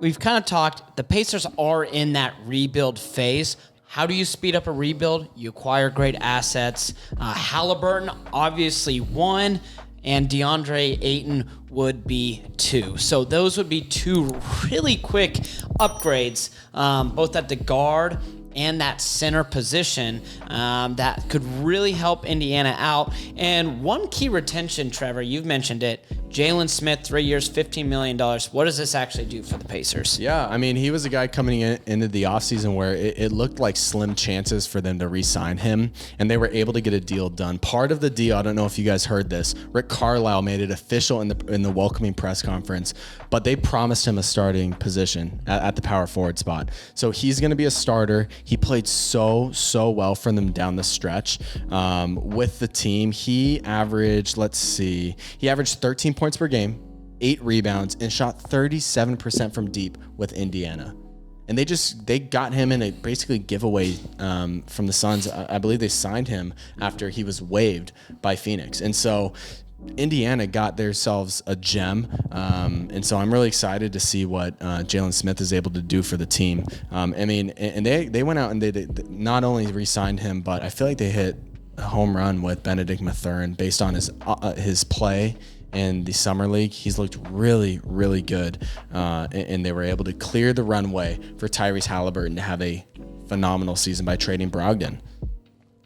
We've kind of talked, the Pacers are in that rebuild phase. How do you speed up a rebuild? You acquire great assets. Halliburton, obviously one, and DeAndre Ayton would be two. So those would be two really quick upgrades, both at the guard and that center position, that could really help Indiana out. And one key retention, Trevor, you've mentioned it, Jalen Smith, 3 years, $15 million. What does this actually do for the Pacers? Yeah, I mean, he was a guy coming into the offseason where it looked like slim chances for them to re-sign him, and they were able to get a deal done. Part of the deal, I don't know if you guys heard this, Rick Carlisle made it official in the welcoming press conference, but they promised him a starting position at the power forward spot. So he's going to be a starter. He played so well for them down the stretch with the team. He averaged 13 points per game, 8 rebounds, and shot 37% from deep with Indiana. And they got him in a basically giveaway from the Suns. I believe they signed him after he was waived by Phoenix. And so Indiana got themselves a gem. And so I'm really excited to see what Jalen Smith is able to do for the team. I mean, and they went out and they not only re-signed him, but I feel like they hit a home run with Benedict Mathurin based on his play in the summer league. He's looked really, really good, and they were able to clear the runway for Tyrese Halliburton to have a phenomenal season by trading Brogdon.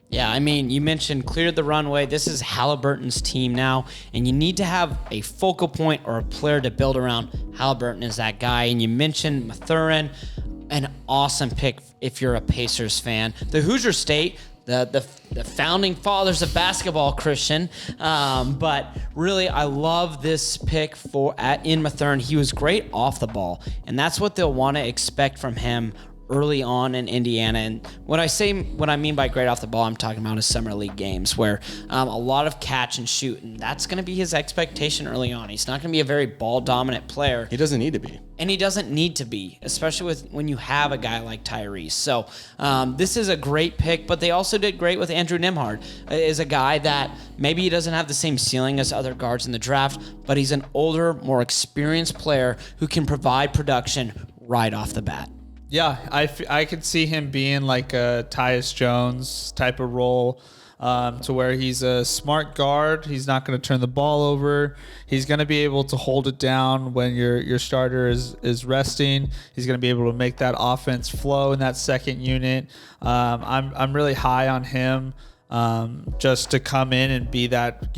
Yeah, I mean, you mentioned cleared the runway. This is Halliburton's team now, and you need to have a focal point or a player to build around. Halliburton is that guy, and you mentioned Mathurin, an awesome pick if you're a Pacers fan. The Hoosier State, the founding fathers of basketball, Christian. But really, I love this pick in Mathurin. He was great off the ball, and that's what they'll want to expect from him early on in Indiana. And what I mean by great off the ball, I'm talking about his summer league games where a lot of catch and shoot, and that's going to be his expectation early on. He's not going to be a very ball dominant player. He doesn't need to be. And he doesn't need to be, especially when you have a guy like Tyrese. So this is a great pick, but they also did great with Andrew Nembhard. Is a guy that maybe he doesn't have the same ceiling as other guards in the draft, but he's an older, more experienced player who can provide production right off the bat. Yeah, I could see him being like a Tyus Jones type of role, to where he's a smart guard. He's not going to turn the ball over. He's going to be able to hold it down when your starter is resting. He's going to be able to make that offense flow in that second unit. I'm really high on him, just to come in and be that,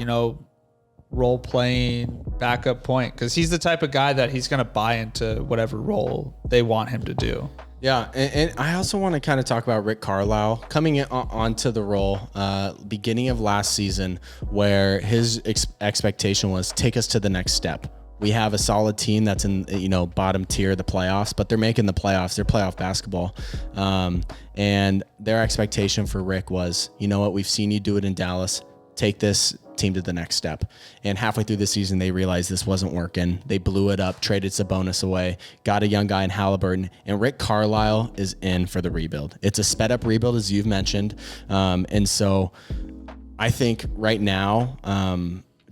role playing backup point, because he's the type of guy that he's going to buy into whatever role they want him to do. Yeah, and I also want to kind of talk about Rick Carlisle coming onto the role beginning of last season, where his expectation was take us to the next step. We have a solid team that's in bottom tier of the playoffs, but they're making the playoffs. They're playoff basketball, and their expectation for Rick was, you know what, we've seen you do it in Dallas. Take this team to the next step. And halfway through the season, they realized this wasn't working. They blew it up, traded Sabonis away, got a young guy in Halliburton, and Rick Carlisle is in for the rebuild. It's a sped up rebuild, as you've mentioned. And so I think right now,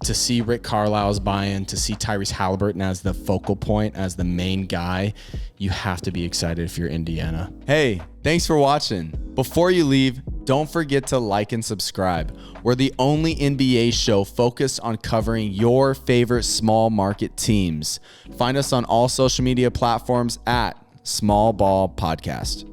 to see Rick Carlisle's buy-in, to see Tyrese Halliburton as the focal point, as the main guy, you have to be excited if you're Indiana. Hey, thanks for watching. Before you leave, don't forget to like and subscribe. We're the only NBA show focused on covering your favorite small market teams. Find us on all social media platforms at Small Ball Podcast.